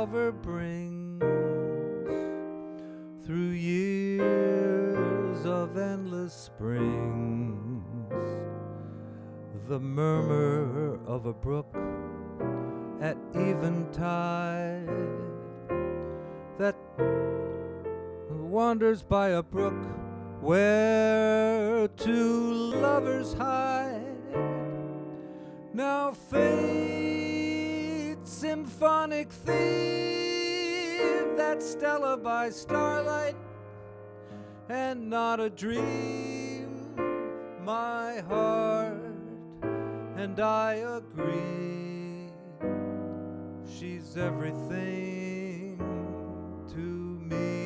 lover brings through years of endless springs. The murmur of a brook at eventide that wanders by a brook where two lovers hide. Now fate's symphonic theme, that Stella by starlight, and not a dream. My heart and I agree, she's everything to me.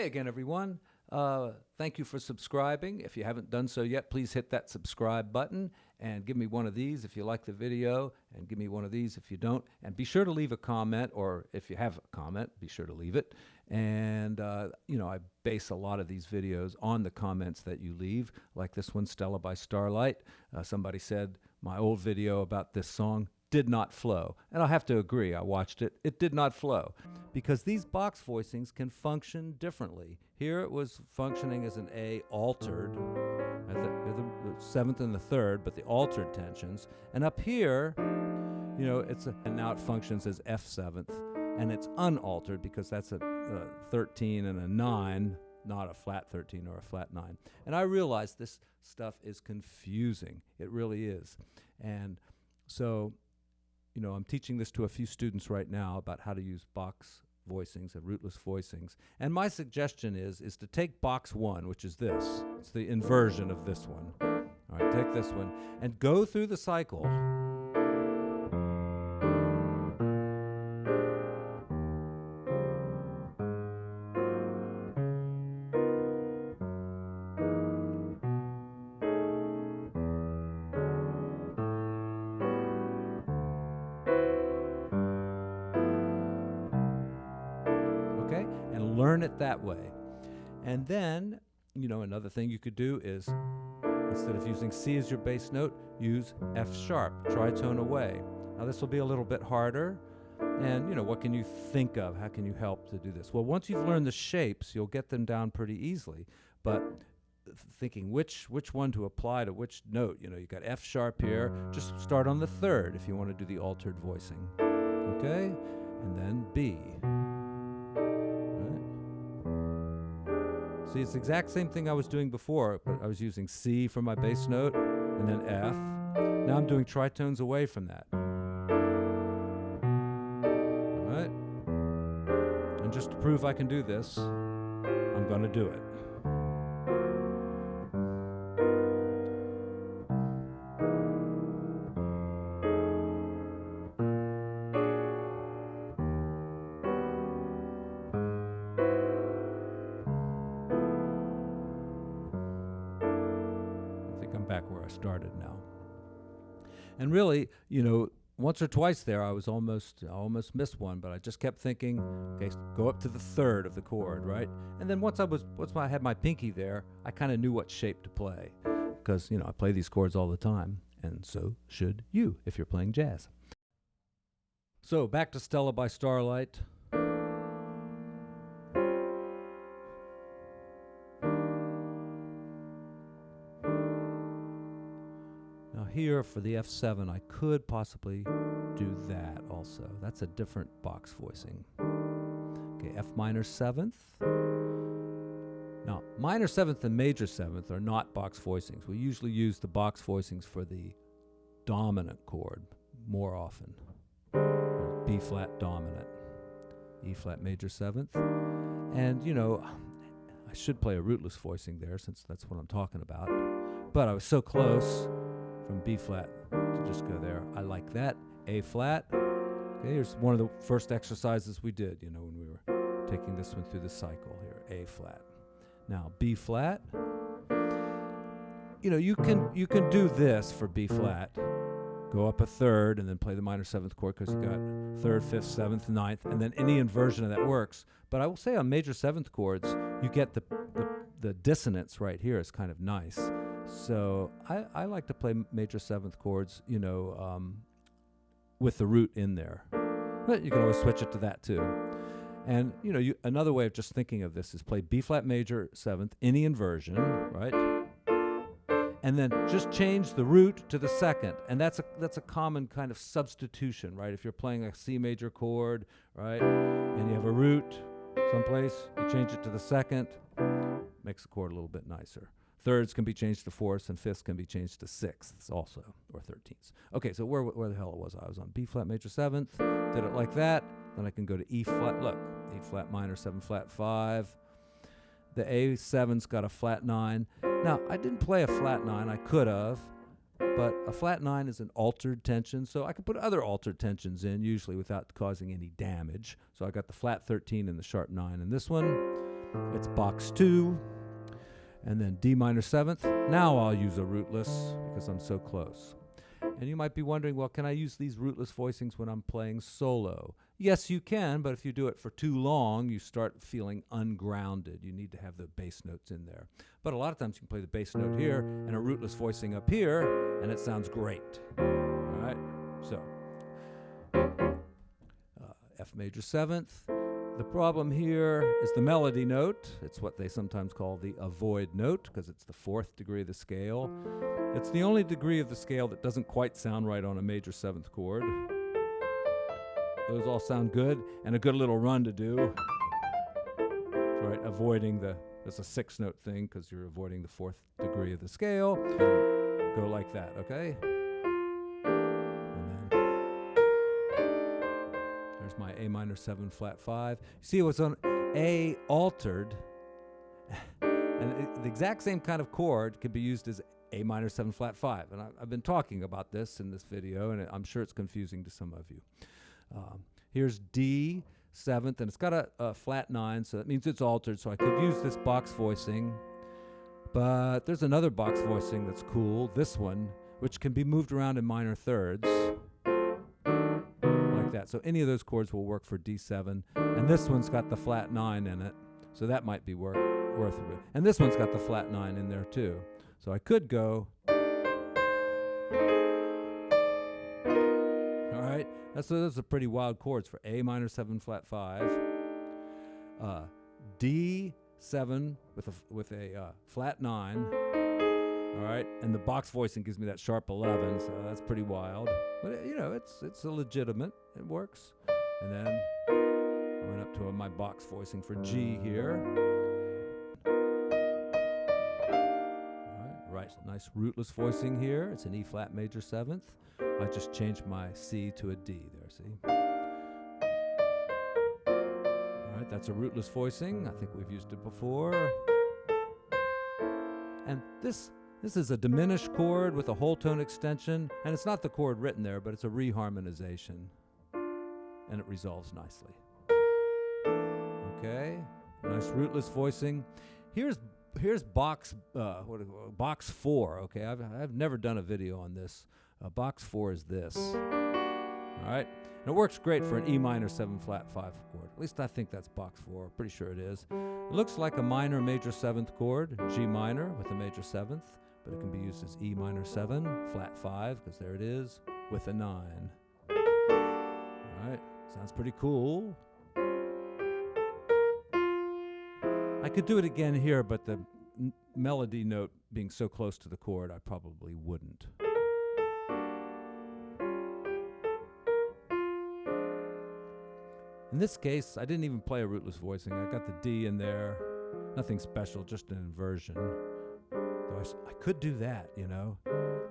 Hey again, everyone. Thank you for subscribing. If you haven't done so yet, please hit that subscribe button and give me one of these if you like the video, and give me one of these if you don't. And be sure to leave a comment, or if you have a comment, be sure to leave it. And, you know, I base a lot of these videos on the comments that you leave, like this one, Stella by Starlight. Somebody said my old video about this song did not flow. And I have to agree, I watched it, it did not flow. Because these box voicings can function differently. Here it was functioning as an A altered, at the seventh and the third, but the altered tensions. And up here, you know, and now it functions as F seventh, and it's unaltered because that's a 13 and a 9, not a flat 13 or a flat 9. And I realize this stuff is confusing. It really is. And so, you know, I'm teaching this to a few students right now about how to use box voicings and rootless voicings. And my suggestion is to take box 1, which is this. It's the inversion of this one. All right, take this one and go through the cycle. And learn it that way. And then, you know, another thing you could do is, instead of using C as your bass note, use F sharp, tritone away. Now this will be a little bit harder, and you know, what can you think of? How can you help to do this? Well, once you've learned the shapes, you'll get them down pretty easily, but thinking which one to apply to which note, you know, you got F sharp here, just start on the third if you want to do the altered voicing, okay? And then B. See, it's the exact same thing I was doing before, but I was using C for my bass note, and then F. Now I'm doing tritones away from that. All right? And just to prove I can do this, I'm going to do it. Back where I started now. And really, you know, once or twice there I almost missed one, but I just kept thinking, okay, go up to the third of the chord, right? And then once I had my pinky there, I kind of knew what shape to play, because, you know, I play these chords all the time, and so should you if you're playing jazz. So back to Stella by Starlight. Here for the F7, I could possibly do that also. That's a different box voicing. Okay, F minor 7th. Now, minor 7th and major 7th are not box voicings. We usually use the box voicings for the dominant chord more often. B flat dominant, E flat major 7th. And, you know, I should play a rootless voicing there since that's what I'm talking about. But I was so close from B flat to just go there. I like that. A flat. Okay, here's one of the first exercises we did, you know, when we were taking this one through the cycle here. A flat. Now B flat. You know, you can do this for B flat. Go up a third and then play the minor 7th chord, because you got 3rd, 5th, 7th, 9th, and then any inversion of that works. But I will say on major 7th chords, you get the dissonance right here is kind of nice. So I like to play major 7th chords, you know, with the root in there. But you can always switch it to that too. And, you know, another way of just thinking of this is play B flat major 7th, any inversion, right? And then just change the root to the 2nd. And that's a common kind of substitution, right? If you're playing a C major chord, right, and you have a root someplace, you change it to the 2nd, makes the chord a little bit nicer. Thirds can be changed to 4ths, and 5ths can be changed to 6ths also, or 13ths. Okay, so where the hell was I? I was on B flat major 7th, did it like that, then I can go to E flat, look, E flat minor 7 flat 5. The A7's got a flat 9. Now, I didn't play a flat 9, I could have, but a flat 9 is an altered tension, so I could put other altered tensions in, usually without causing any damage. So I got the flat 13 and the sharp 9 in this one. it's box 2, and then D minor 7th. Now I'll use a rootless because I'm so close. And you might be wondering, well, can I use these rootless voicings when I'm playing solo? Yes, you can, but if you do it for too long, you start feeling ungrounded. You need to have the bass notes in there. But a lot of times you can play the bass note here and a rootless voicing up here, and it sounds great. All right, so F major 7th. The problem here is the melody note. It's what they sometimes call the avoid note because it's the 4th degree of the scale. It's the only degree of the scale that doesn't quite sound right on a major 7th chord. Those all sound good and a good little run to do. Right, avoiding it's a 6-note thing because you're avoiding the 4th degree of the scale. Go like that, okay? My A minor 7 flat 5. You see, it was on A altered, and the exact same kind of chord could be used as A minor 7 flat 5. And I've been talking about this in this video, and I'm sure it's confusing to some of you. Here's D 7th, and it's got a flat 9, so that means it's altered. So I could use this box voicing, but there's another box voicing that's cool. This one, which can be moved around in minor thirds. That. So any of those chords will work for D7, and this one's got the flat 9 in it, so that might be worth it. And this one's got the flat 9 in there too. So I could go. All right, those are pretty wild chords for A minor 7 flat 5, D7 with a flat 9. All right, and the box voicing gives me that sharp 11, so that's pretty wild. But you know, it's a legitimate. It works. And then I went up to my box voicing for G here. All right, nice rootless voicing here. It's an E flat major 7th. I just changed my C to a D there. See. All right, that's a rootless voicing. I think we've used it before. And this is a diminished chord with a whole tone extension, and it's not the chord written there, but it's a reharmonization, and it resolves nicely. Okay, nice rootless voicing. Here's box box 4. Okay, I've never done a video on this. Box 4 is this. All right, and it works great for an E minor 7 flat 5 chord. At least I think that's box 4. Pretty sure it is. It looks like a minor major 7th chord, G minor with a major 7th. But it can be used as E minor 7, flat 5, because there it is, with a 9. All right, sounds pretty cool. I could do it again here, but the melody note being so close to the chord, I probably wouldn't. In this case, I didn't even play a rootless voicing. I got the D in there. Nothing special, just an inversion. I could do that, you know.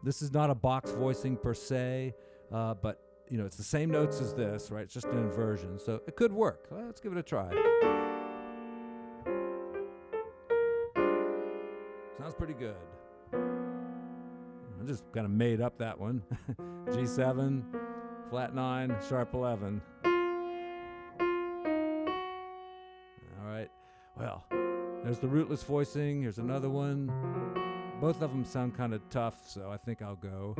This is not a box voicing per se, but, you know, it's the same notes as this, right? It's just an inversion, so it could work. Well, let's give it a try. Sounds pretty good. I just kind of made up that one. G7, flat 9, sharp 11. All right, well, there's the rootless voicing. Here's another one. Both of them sound kind of tough, so I think I'll go.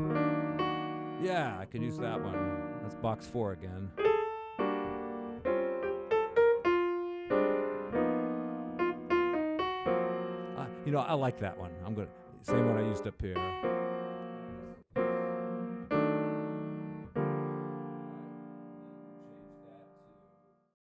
Yeah, I can use that one. That's box 4 again. You know, I like that one. I'm going to same one I used up here.